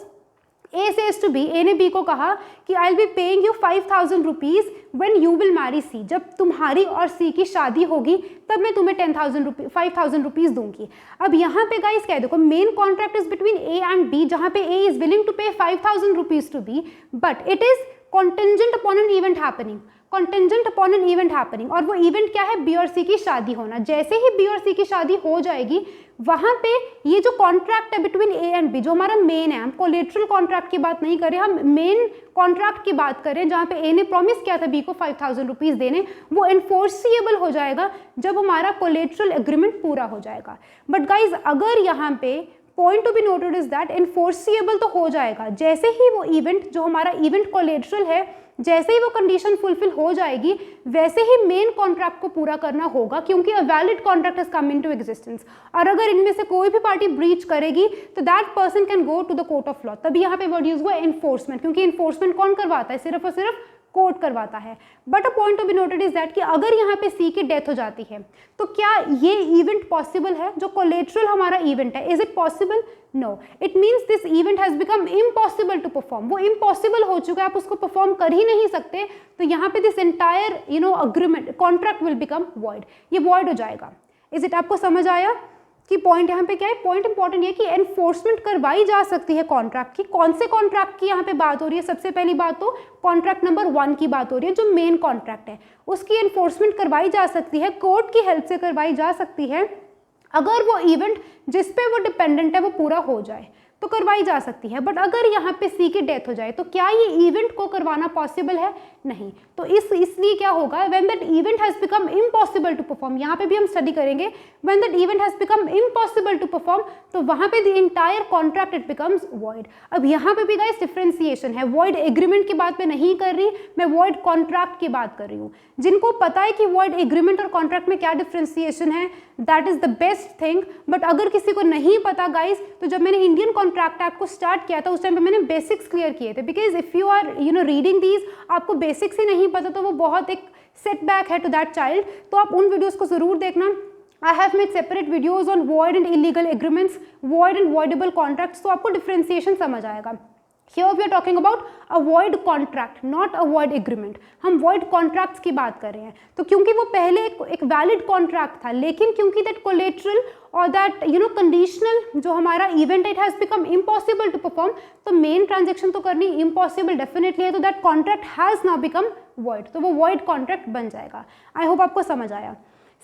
A says to B, A ने बी को कहा कि I will be paying you 5,000 rupees when you will marry C, जब तुम्हारी और सी की शादी होगी तब मैं तुम्हें 5,000 रुपीज दूंगी। अब यहाँ पे गाइस क्या है, देखो main contract is between A and B, जहाँ पे A is willing to pay 5,000 rupees to B, but it is contingent upon an event happening, contingent upon an event happening. और वो इवेंट क्या है? बी और सी की शादी होना। जैसे ही बी और सी की शादी हो जाएगी वहां पे ये जो कॉन्ट्रैक्ट है बिटवीन ए एंड बी, जो हमारा मेन है, हम कोलेटरल कॉन्ट्रैक्ट की बात नहीं करें, हम मेन कॉन्ट्रैक्ट की बात करें जहां पे ए ने प्रॉमिस किया था बी को 5,000 रुपीज देने, वो एनफोर्सिएबल हो जाएगा जब हमारा कोलेटरल एग्रीमेंट पूरा हो जाएगा। बट गाइज अगर यहाँ पे point to be noted is that enforceable तो हो जाएगा जैसे ही वो इवेंट, जो हमारा इवेंट कोलेटरल है, जैसे ही वो कंडीशन फुलफिल हो जाएगी वैसे ही मेन कॉन्ट्रैक्ट को पूरा करना होगा, क्योंकि a valid contract has come into existence. और अगर इनमें से कोई भी पार्टी ब्रीच करेगी तो that person can go to the court of law. तभी यहाँ पे वर्ड यूज हुआ एनफोर्समेंट, क्योंकि एनफोर्समेंट कौन करवाता है? सिर्फ और सिर्फ कोर्ट करवाता है। But a point to be noted is that कि अगर यहाँ पे सी की डेथ हो जाती है तो क्या ये इवेंट पॉसिबल है? जो कोलेटरल हमारा इवेंट है, is it possible? No, it means this event has become impossible to perform. वो इम्पॉसिबल हो चुका है, आप उसको परफॉर्म कर ही नहीं सकते, तो यहाँ पे this entire agreement contract will become void, ये वॉइड हो जाएगा। Is it? आपको समझ आया कि पॉइंट यहाँ पे क्या है? पॉइंट इंपॉर्टेंट ये कि एनफोर्समेंट करवाई जा सकती है कॉन्ट्रैक्ट की। कौन से कॉन्ट्रैक्ट की यहाँ पे बात हो रही है? सबसे पहली बात तो कॉन्ट्रैक्ट नंबर 1 की बात हो रही है, जो मेन कॉन्ट्रैक्ट है, उसकी एनफोर्समेंट करवाई जा सकती है, कोर्ट की हेल्प से करवाई जा सकती है। अगर वो इवेंट जिस पे वो डिपेंडेंट है वो पूरा हो जाए तो करवाई जा सकती है। बट अगर यहाँ पे सी की डेथ हो जाए तो क्या ये इवेंट को करवाना पॉसिबल है? नहीं। तो इसलिए क्या होगा? When that event has become impossible to perform, यहाँ पे भी हम स्टडी करेंगे, when that event has become impossible to perform, तो वहाँ पे the entire contract it becomes void. अब यहाँ पे भी गाइस डिफरेंशिएशन है, वॉइड एग्रीमेंट की बात मैं नहीं कर रही, मैं वॉइड कॉन्ट्रैक्ट की बात कर रही हूँ। जिनको पता है कि वॉइड एग्रीमेंट और कॉन्ट्रैक्ट में क्या डिफरेंशिएशन है, that is the best thing. But अगर किसी को नहीं पता गाइस, तो जब मैंने इंडियन कॉन्ट्रैक्ट एक्ट को स्टार्ट किया था उस टाइम पे मैंने बेसिक्स क्लियर किए थे, because if you are reading these, आपको बेसिक्स ही नहीं पता तो वो बहुत एक सेटबैक है टू दैट चाइल्ड। तो आप उन वीडियोस को जरूर देखना। I have made separate videos on void and illegal agreements, void and voidable contracts, तो आपको डिफरेंशिएशन समझ आएगा। Here we are talking about a void contract, not a void agreement. हम void contracts की बात कर रहे हैं। तो क्योंकि वो पहले एक valid contract था, लेकिन क्योंकि that collateral और that conditional जो हमारा event it has become impossible to perform, तो main transaction तो करनी impossible definitely है, तो that contract has now become void, तो वो void contract बन जाएगा। I hope आपको समझ आया।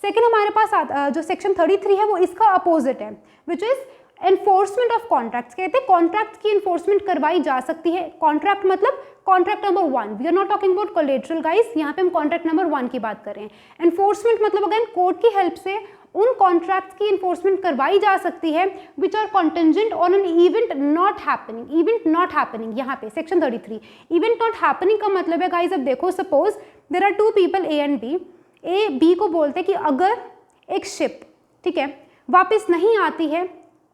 सेकेंड हमारे पास जो सेक्शन 33 है वो इसका अपोजिट है, which is enforcement of contracts. कहते हैं कॉन्ट्रैक्ट की एनफोर्समेंट करवाई जा सकती है। कॉन्ट्रैक्ट मतलब contract number 1, we are not talking about collateral guys, यहाँ पे हम कॉन्ट्रैक्ट नंबर 1 की बात कर रहे हैं। एनफोर्समेंट मतलब अगेन कोर्ट की हेल्प से उन कॉन्ट्रैक्ट्स की एनफोर्समेंट करवाई जा सकती है which are contingent on an event not happening. Event not happening यहाँ पे सेक्शन 33, इवेंट नॉट हैपनिंग का मतलब है गाइस, अब देखो suppose there are 2 people A and B, A B को बोलते हैं कि अगर एक शिप, ठीक है, वापस नहीं आती है,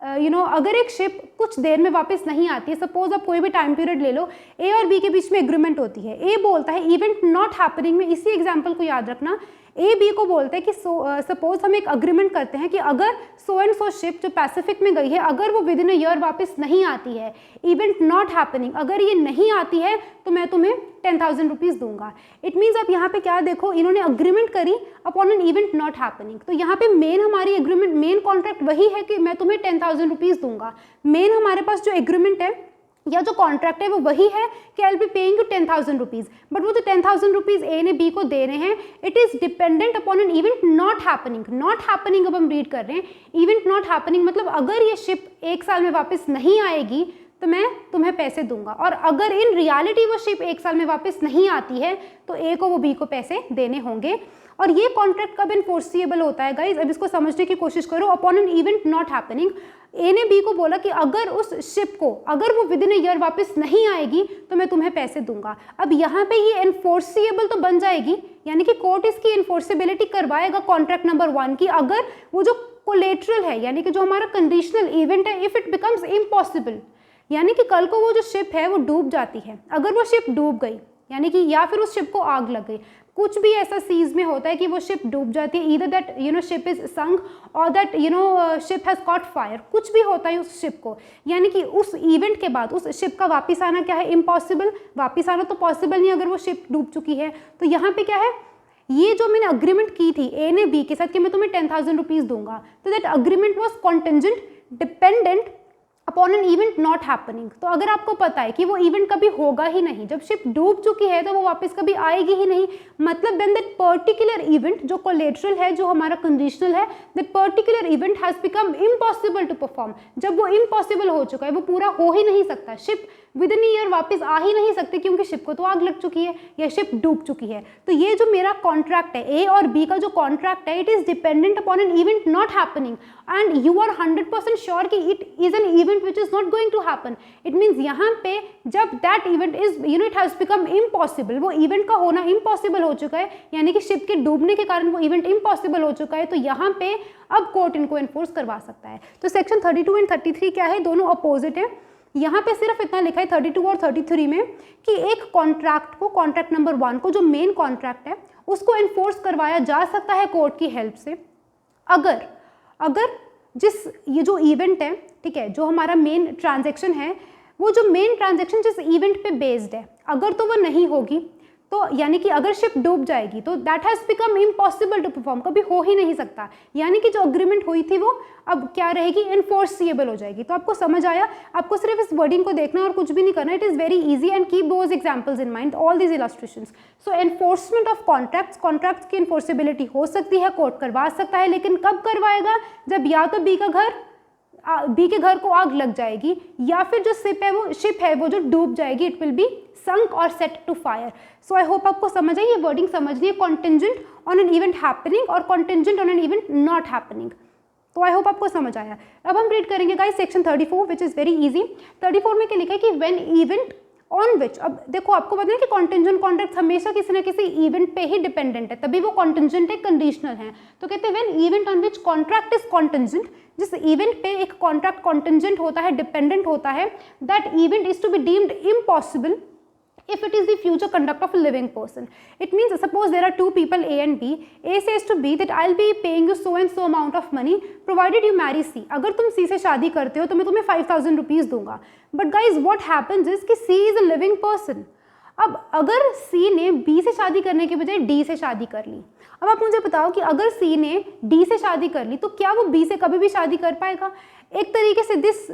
अगर एक शिप कुछ देर में वापस नहीं आती है, सपोज आप कोई भी टाइम पीरियड ले लो, ए और बी के बीच में एग्रीमेंट होती है, ए बोलता है इवेंट नॉट हैपनिंग में, इसी एग्जांपल को याद रखना, ए बी को बोलते हैं कि सपोज हम एक अग्रीमेंट करते हैं कि अगर सो एंड सो शिप जो पैसिफिक में गई है, अगर वो विद इन अ ईयर वापस नहीं आती है, इवेंट नॉट हैपनिंग, अगर ये नहीं आती है तो मैं तुम्हें 10,000 रुपीज़ दूंगा। इट मीन्स आप यहाँ पे क्या देखो, इन्होंने अग्रीमेंट करी upon an event not happening, तो यहाँ पे मेन हमारी एग्रीमेंट, मेन कॉन्ट्रैक्ट वही है कि मैं तुम्हें 10,000 रुपीज़ दूंगा। मेन हमारे पास जो एग्रीमेंट है या जो कॉन्ट्रैक्ट है वो वही है कि I will be paying you 10,000 rupees, but वो जो 10,000 रुपीज़ ए ने बी को दे रहे हैं, it is dependent upon an event not happening. Not happening अब हम रीड कर रहे हैं, इवेंट नॉट हैपनिंग मतलब अगर ये शिप 1 साल में वापस नहीं आएगी तो मैं तुम्हें पैसे दूंगा, और अगर इन रियलिटी वो शिप 1 साल में वापस नहीं आती है तो ए को वो बी को पैसे देने होंगे। और ये कॉन्ट्रैक्ट कब इन्फोर्सिएबल होता है गाइज, अब इसको समझने की कोशिश करो। Upon an event not happening, A ने बी को बोला कि अगर उस शिप को अगर वो विद इन अ ईयर वापस नहीं आएगी तो मैं तुम्हें पैसे दूंगा। अब यहाँ पे ये इन्फोर्सिएबल तो बन जाएगी, यानी कि कोर्ट इसकी इन्फोर्सिबिलिटी करवाएगा कॉन्ट्रैक्ट नंबर 1 की, अगर वो जो कोलेटरल है यानी कि जो हमारा कंडीशनल इवेंट है, इफ इट बिकम्स इम्पॉसिबल, यानी कि कल को वो जो शिप है वो डूब जाती है, अगर वो शिप डूब गई यानी कि या फिर उस शिप को आग लग गई, कुछ भी ऐसा सीज में होता है कि वो शिप डूब जाती है, ईदर दैट शिप इज संक और that ship has cot fire, कुछ भी होता है उस शिप को, यानी कि उस इवेंट के बाद उस शिप का वापस आना क्या है, इम्पॉसिबल। वापस आना तो पॉसिबल नहीं अगर वो शिप डूब चुकी है। तो यहाँ पे क्या है, ये जो मैंने अग्रीमेंट की थी ए ने बी के साथ कि मैं तुम्हें 10,000 रुपीज दूंगा, तो that agreement was contingent dependent upon an event not happening. तो अगर आपको पता है कि वो इवेंट कभी होगा ही नहीं, जब शिप डूब चुकी है तो वो वापस कभी आएगी ही नहीं, मतलब व्हेन दैट पर्टिकुलर इवेंट जो कोलेटरल है, जो हमारा कंडीशनल है, that particular event has become impossible to perform, जब वो इम्पॉसिबल हो चुका है, वो पूरा हो ही नहीं सकता, शिप विद इन ईयर वापस आ ही नहीं सकते क्योंकि शिप को तो आग लग चुकी है या शिप डूब चुकी है। तो ये जो मेरा कॉन्ट्रैक्ट है, ए और बी का जो कॉन्ट्रैक्ट है, it is dependent upon an event not happening and you are 100% sure कि it is an event which is not going to happen. It means यहाँ पे जब that event is it has become impossible, वो इवेंट का होना इम्पॉसिबल हो चुका है, यानी कि शिप के डूबने के कारण वो इवेंट इम्पॉसिबल हो चुका है, तो यहाँ पे अब कोर्ट इनको एनफोर्स करवा सकता है। तो सेक्शन 32 एंड 33 क्या है, दोनों अपोजिट है। यहाँ पे सिर्फ इतना लिखा है 32 और 33 में कि एक कॉन्ट्रैक्ट को, कॉन्ट्रैक्ट नंबर 1 को, जो मेन कॉन्ट्रैक्ट है उसको एनफोर्स करवाया जा सकता है कोर्ट की हेल्प से, अगर जिस ये जो इवेंट है, ठीक है, जो हमारा मेन ट्रांजैक्शन है, वो जो मेन ट्रांजैक्शन जिस इवेंट पे बेस्ड है, अगर तो वो नहीं होगी, तो यानी कि अगर शिप डूब जाएगी तो that has become impossible to perform, कभी हो ही नहीं सकता, यानी कि जो अग्रीमेंट हुई थी वो अब क्या रहेगी, इन्फोर्सिएबल हो जाएगी। तो आपको समझ आया, आपको सिर्फ इस वर्डिंग को देखना और कुछ भी नहीं करना। It is very easy and keep those examples in mind, all these illustrations. So enforcement of contracts की इन्फोर्सिबिलिटी हो सकती है, कोर्ट करवा सकता है, लेकिन कब करवाएगा, जब या तो बी के घर को आग लग जाएगी या फिर जो शिप है वो जो डूब जाएगी, इट विल बी sunk और set to fire. So I hope आपको समझ आई, ये वर्डिंग समझनी है, contingent on an event happening और contingent on an event not happening. तो आई होप आपको समझ आया। अब हम रीड करेंगे guys section 34 which is very easy. 34 में क्या लिखा है कि व्हेन इवेंट ऑन विच, अब देखो आपको पता है कि कॉन्टिंजेंट कॉन्ट्रैक्ट हमेशा किसी न किसी इवेंट पे ही डिपेंडेंट है, तभी वो कॉन्टिंजेंट है, कंडीशनल है। तो कहते हैं when event on which contract is contingent, जिस इवेंट पे एक कॉन्ट्रैक्ट कॉन्टिंजेंट होता है, डिपेंडेंट होता है, that event is to be deemed impossible if it is the future conduct of a living person. It means suppose there are two people A and B. A says to B that I'll be paying you so and so amount of money provided you marry C. अगर तुम C से शादी करते हो तो मैं तुम्हें 5,000 रुपीज़ दूंगा। But guys what happens is कि C is a living person. अब अगर C ने B से शादी करने के बजाय D से शादी कर ली, अब आप मुझे बताओ कि अगर C ने D से शादी कर ली तो क्या वो B से कभी भी शादी कर पाएगा? एक तरीके से this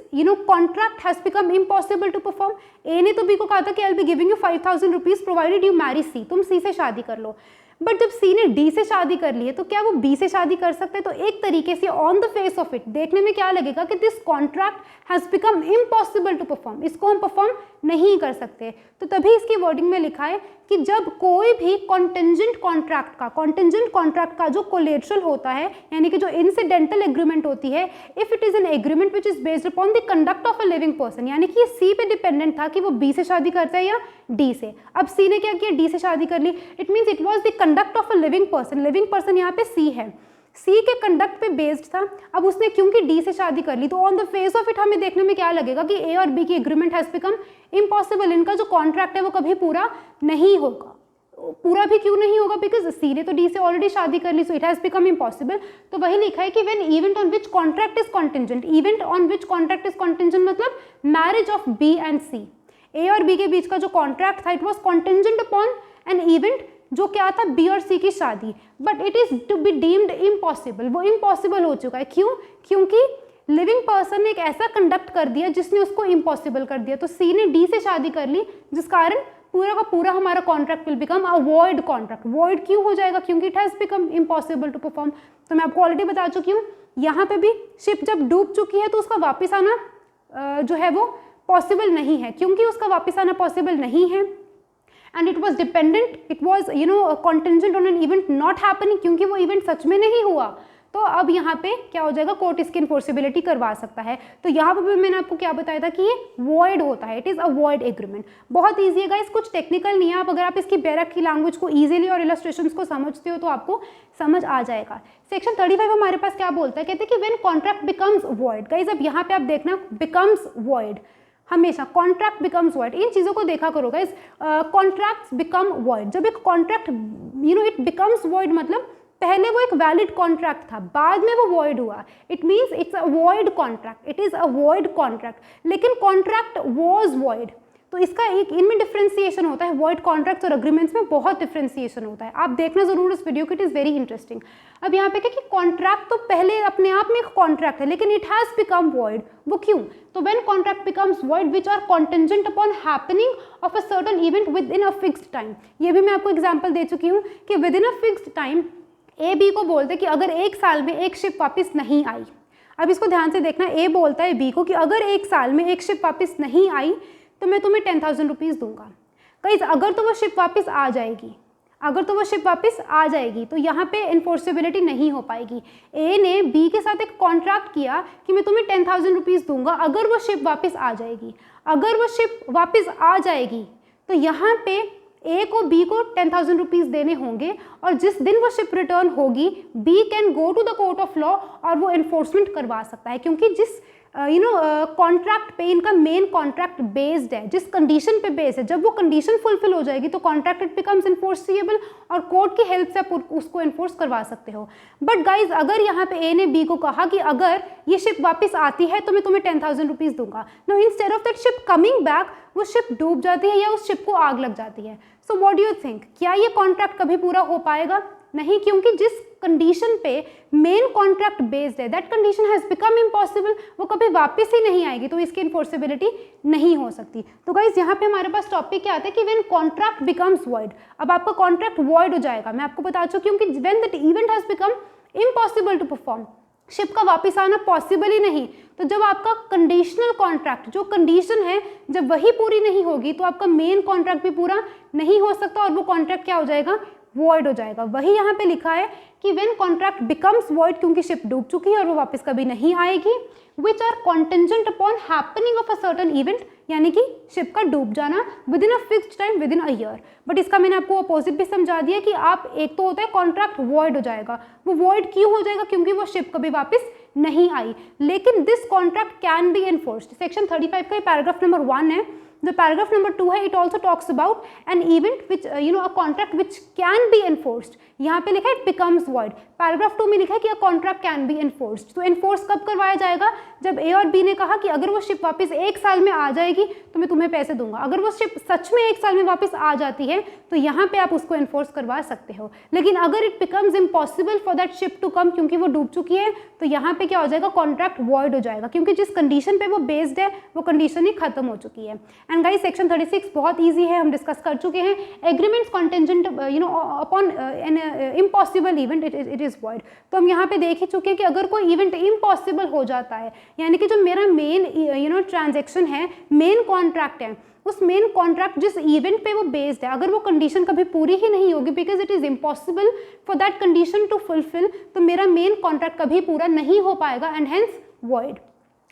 contract has become impossible to perform. A ने तो बी को कहा था कि I will be giving you 5,000 rupees provided you marry C, तुम सी से शादी कर लो, बट जब सी ने डी से शादी कर ली है तो क्या वो बी से शादी कर सकते हैं? तो एक तरीके से on the face of it देखने में क्या लगेगा कि this contract has become impossible to perform, इसको हम परफॉर्म नहीं कर सकते। तो तभी इसकी वर्डिंग में लिखा है कि जब कोई भी कॉन्टिंजेंट कॉन्ट्रैक्ट का जो कोलेटरल होता है, यानी कि जो इंसिडेंटल एग्रीमेंट होती है, if it is an agreement which is based upon the conduct of a living person, यानी कि ये सी पे डिपेंडेंट था कि वो बी से शादी करता है या डी से। अब सी ने क्या किया, डी से शादी कर ली, it means it was the conduct of a living person यहाँ पे सी है, सी के कंडक्ट पे बेस्ड था। अब उसने क्योंकि डी से शादी कर ली तो on the face of it हमें देखने में क्या लगेगा कि ए और बी की एग्रीमेंट हैज बिकम इम्पॉसिबल, इनका जो कॉन्ट्रैक्ट है वो कभी पूरा नहीं होगा। पूरा भी क्यों नहीं होगा, बिकॉज सी ने तो डी से ऑलरेडी शादी कर ली, so it has become impossible. तो वही लिखा है कि when event on which contract is contingent, event on which contract is contingent मतलब marriage of B and C, A और बी के बीच का जो कॉन्ट्रैक्ट था it was contingent upon an event जो क्या था, बी और सी की शादी, but it is to be deemed impossible, वो इम्पॉसिबल हो चुका है। क्यों? क्योंकि लिविंग पर्सन ने एक ऐसा कंडक्ट कर दिया जिसने उसको इम्पॉसिबल कर दिया। तो सी ने डी से शादी कर ली, जिस कारण पूरा का पूरा हमारा contract will become a void contract. Void क्यों हो जाएगा? क्योंकि it has become impossible to perform. तो मैं आपको ऑलरेडी बता चुकी हूँ, यहाँ पे भी शिप जब डूब चुकी है तो उसका वापस आना जो है वो पॉसिबल नहीं है। क्योंकि उसका वापस आना पॉसिबल नहीं है, and it was dependent, it was contingent on an event not happening, क्योंकि वो इवेंट सच में नहीं हुआ, तो अब यहाँ पे क्या हो जाएगा, कोर्ट इसकी इन्फोर्सिबिलिटी करवा सकता है। तो यहाँ पर भी मैंने आपको क्या बताया था कि ये वॉइड होता है, it is a void agreement. बहुत ईजी है गाइस, कुछ टेक्निकल नहीं है, आप अगर आप इसकी बैरक की लैंग्वेज को ईजिली और इलस्ट्रेशंस को समझते हो तो आपको समझ आ जाएगा। सेक्शन 35 हमारे पास क्या बोलता है, कहते हैं कि when contract becomes void. Guys अब यहाँ पे आप देखना, बिकम्स वॉइड, हमेशा कॉन्ट्रैक्ट बिकम्स वॉइड, इन चीज़ों को देखा करो गाइस। कॉन्ट्रैक्ट्स बिकम वॉइड, जब एक कॉन्ट्रैक्ट इट बिकम्स वॉइड मतलब पहले वो एक वैलिड कॉन्ट्रैक्ट था, बाद में वो वॉइड हुआ, it means it's a void contract, it is a void contract, लेकिन कॉन्ट्रैक्ट वॉज वॉइड। तो इसका एक इनमें डिफ्रेंसिएशन होता है, वॉइड कॉन्ट्रैक्ट्स और अग्रीमेंट्स में बहुत डिफ्रेंसिएशन होता है, आप देखना जरूर इस वीडियो को, इट इज़ वेरी इंटरेस्टिंग। अब यहाँ पे क्या कि कॉन्ट्रैक्ट तो पहले अपने आप में एक कॉन्ट्रैक्ट है, लेकिन इट हैज़ बिकम वॉइड, वो क्यों? तो when contract becomes void which are contingent upon happening of a certain event within a fixed time. ये भी मैं आपको एग्जाम्पल दे चुकी हूँ कि within a fixed time A B को बोलते कि अगर एक साल में एक शिप वापस नहीं आई, अब इसको ध्यान से देखना, ए बोलता है बी को कि अगर एक साल में एक शिप वापस नहीं आई तो मैं तुम्हें 10,000 रुपीज़ दूंगा। गाइस अगर तो वो शिप वापस आ जाएगी, अगर तो वो शिप वापस आ जाएगी तो यहाँ पे इन्फोर्सिबिलिटी नहीं हो पाएगी। ए ने बी के साथ एक कॉन्ट्रैक्ट किया कि मैं तुम्हें 10,000 रुपीज़ दूंगा अगर वो शिप वापस आ जाएगी, अगर वो शिप वापस आ जाएगी तो यहाँ पे ए को बी को 10,000 रुपीज़ देने होंगे, और जिस दिन वो शिप रिटर्न होगी B can go to the court of law और वो एनफोर्समेंट करवा सकता है, क्योंकि जिस कॉन्ट्रैक्ट पे इनका मेन कॉन्ट्रैक्ट बेस्ड है, जिस कंडीशन पे बेस्ड है, जब वो कंडीशन फुलफिल हो जाएगी तो कॉन्ट्रैक्ट इट बिकम्स इन्फोर्सिबल और कोर्ट की हेल्प से आप उसको इन्फोर्स करवा सकते हो। बट गाइज अगर यहाँ पे ए ने बी को कहा कि अगर ये शिप वापस आती है तो मैं तुम्हें 10,000 रुपीज़ दूंगा, no instead of that ship coming back वो शिप डूब जाती है या उस शिप को आग लग जाती है। So what do you think, क्या ये कॉन्ट्रैक्ट कभी पूरा हो पाएगा? नहीं, क्योंकि जिस कंडीशन पे मेन कॉन्ट्रैक्ट बेस्ड है that condition has become impossible, वो कभी वापस ही नहीं आएगी, तो इसकी इन्फोर्सिबिलिटी नहीं हो सकती। तो गाइस यहाँ पे हमारे पास टॉपिक क्या आता है कि व्हेन कॉन्ट्रैक्ट बिकम्स वॉइड। अब आपका कॉन्ट्रैक्ट वॉइड हो जाएगा, मैं आपको बता चुकी हूँ कि when that event has become impossible to perform, ship का वापस आना पॉसिबल ही नहीं, तो जब आपका कंडीशनल कॉन्ट्रैक्ट जो कंडीशन है जब वही पूरी नहीं होगी तो आपका मेन कॉन्ट्रैक्ट भी पूरा नहीं हो सकता और वो कॉन्ट्रैक्ट क्या हो जाएगा, वॉइड हो जाएगा। वही यहाँ पे लिखा है कि व्हेन कॉन्ट्रैक्ट बिकम्स वॉइड, क्योंकि शिप डूब चुकी है और वो वापस कभी नहीं आएगी, which are contingent upon happening of a certain event, यानी कि शिप का डूब जाना within a fixed time within a year. But इसका मैंने आपको अपोजिट भी समझा दिया कि आप एक तो होता है कॉन्ट्रैक्ट वॉइड हो जाएगा, वो वॉइड क्यों हो जाएगा, क्योंकि वो शिप कभी वापस नहीं आई, लेकिन this contract can be enforced. Section 35 का पैराग्राफ नंबर 1 है, जो पैराग्राफ नंबर 2 है, it also talks about an event which a contract which can be enforced. यहाँ पे लिखा है इट बिकम्स वॉइड, पैराग्राफ 2 में लिखा है कि a contract can be enforced. तो एनफोर्स कब करवाया जाएगा, जब ए और बी ने कहा कि अगर वो शिप वापस एक साल में आ जाएगी तो मैं तुम्हें पैसे दूंगा। अगर वो शिप सच में एक साल में वापस आ जाती है तो यहाँ पे आप उसको एनफोर्स करवा सकते हो, लेकिन अगर it becomes impossible for that ship to come, क्योंकि वो डूब चुकी है, तो यहाँ पे क्या हो जाएगा, कॉन्ट्रैक्ट वॉइड हो जाएगा, क्योंकि जिस कंडीशन पे वो बेस्ड है वो कंडीशन ही खत्म हो चुकी है। एंड गाइस सेक्शन 36 बहुत ईजी है, हम डिस्कस कर चुके हैं। Agreements contingent upon an impossible event it is void. तो हम यहाँ पे देख ही चुके हैं कि अगर कोई इवेंट इम्पॉसिबल हो जाता है, यानी कि जो मेरा मेन ट्रांजेक्शन है, मेन कॉन्ट्रैक्ट है, उस मेन कॉन्ट्रैक्ट जिस इवेंट पे वो बेस्ड है, अगर वो कंडीशन कभी पूरी ही नहीं होगी because it is impossible for that condition to fulfil, तो मेरा मेन कॉन्ट्रैक्ट कभी पूरा नहीं हो पाएगा एंड हेंस वॉइड।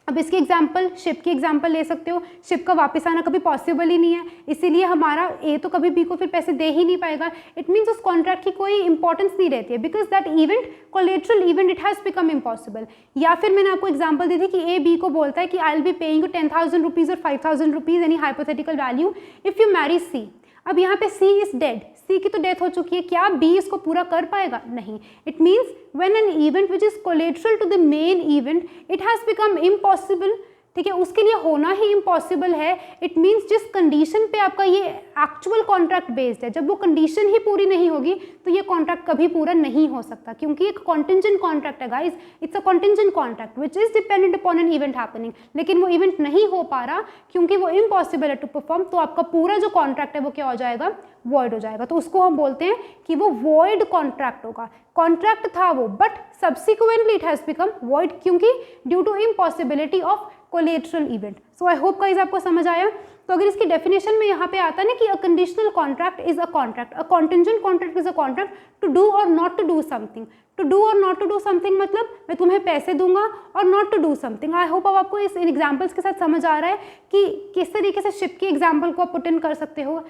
अब इसकी एग्जाम्पल, शिप की एग्जाम्पल ले सकते हो, शिप का वापस आना कभी पॉसिबल ही नहीं है, इसीलिए हमारा ए तो कभी बी को फिर पैसे दे ही नहीं पाएगा, इट मीन्स उस कॉन्ट्रैक्ट की कोई इंपॉर्टेंस नहीं रहती है because that event collateral event it has become impossible. या फिर मैंने आपको एग्जाम्पल दी थी कि ए बी को बोलता है कि I will be paying you 10,000 rupees और 5,000 rupees any hypothetical value if you marry C. अब यहाँ पे सी इज डेड, सी की तो डेथ हो चुकी है, क्या बी इसको पूरा कर पाएगा? नहीं। It means when an event which is collateral to the main event it has become impossible, ठीक है, उसके लिए होना ही इम्पॉसिबल है। इट मीन्स जिस कंडीशन पे आपका ये एक्चुअल कॉन्ट्रैक्ट बेस्ड है, जब वो कंडीशन ही पूरी नहीं होगी तो ये कॉन्ट्रैक्ट कभी पूरा नहीं हो सकता, क्योंकि एक कॉन्टिंजेंट कॉन्ट्रैक्ट है guys, it's a contingent contract which is dependent upon an event happening, लेकिन वो इवेंट नहीं हो पा रहा क्योंकि वो इम्पॉसिबल है टू परफॉर्म, तो आपका पूरा जो कॉन्ट्रैक्ट है वो क्या हो जाएगा, वॉइड हो जाएगा। तो उसको हम बोलते हैं कि वो वॉइड कॉन्ट्रैक्ट होगा। कॉन्ट्रैक्ट था वो but subsequently it has become void, क्योंकि due to impossibility of collateral event. So I hope guys आपको समझ आया। तो अगर इसकी डेफिनेशन में यहाँ पे आता है ना कि a conditional contract is a contract, a contingent contract is a contract to do और not to do something. To do और नॉट टू डू समथिंग मतलब मैं तुम्हें पैसे दूंगा और not to do something. I hope अब आपको इस एग्जाम्पल्स के साथ समझ आ रहा है कि किस तरीके से शिप की एग्जाम्पल को आप पुट इन कर सकते हो।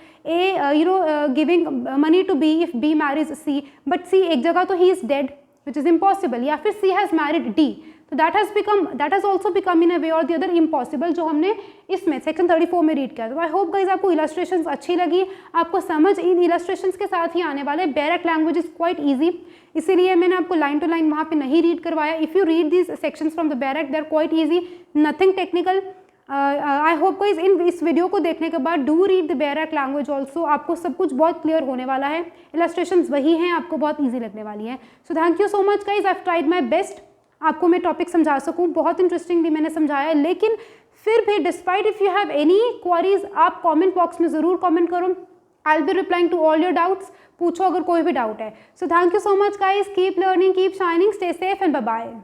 Giving money to B if B marriage C, but C एक जगह तो ही is dead which is impossible, या फिर सी हैज मैरिड डी, तो that has also become in a way और द अदर इम्पॉसिबल, जो हमने इसमें सेक्शन 34 में रीड किया। तो आई होप गाइज आपको इलस्ट्रेशंस अच्छी लगी, आपको समझ इन इलस्ट्रेशंस के साथ ही आने वाले। Barrack language is quite easy, इसीलिए मैंने आपको लाइन टू लाइन वहाँ पे नहीं रीड करवाया। If you read these sections from the bare act they are quite easy, nothing technical. I hope guys इस वीडियो को देखने के बाद do read the bare act language also, आपको सब कुछ बहुत क्लियर होने वाला है। इलस्ट्रेशंस वही हैं, आपको बहुत ईजी लगने वाली है। So thank you so much guys, I have tried my best आपको मैं टॉपिक समझा सकूं, बहुत इंटरेस्टिंगली मैंने समझाया है। लेकिन फिर भी despite if you have any queries, आप कमेंट बॉक्स में ज़रूर कमेंट करो। I will be replying to all your doubts, पूछो अगर कोई भी डाउट है। So thank you so much guys, keep learning, keep shining, stay safe and bye bye.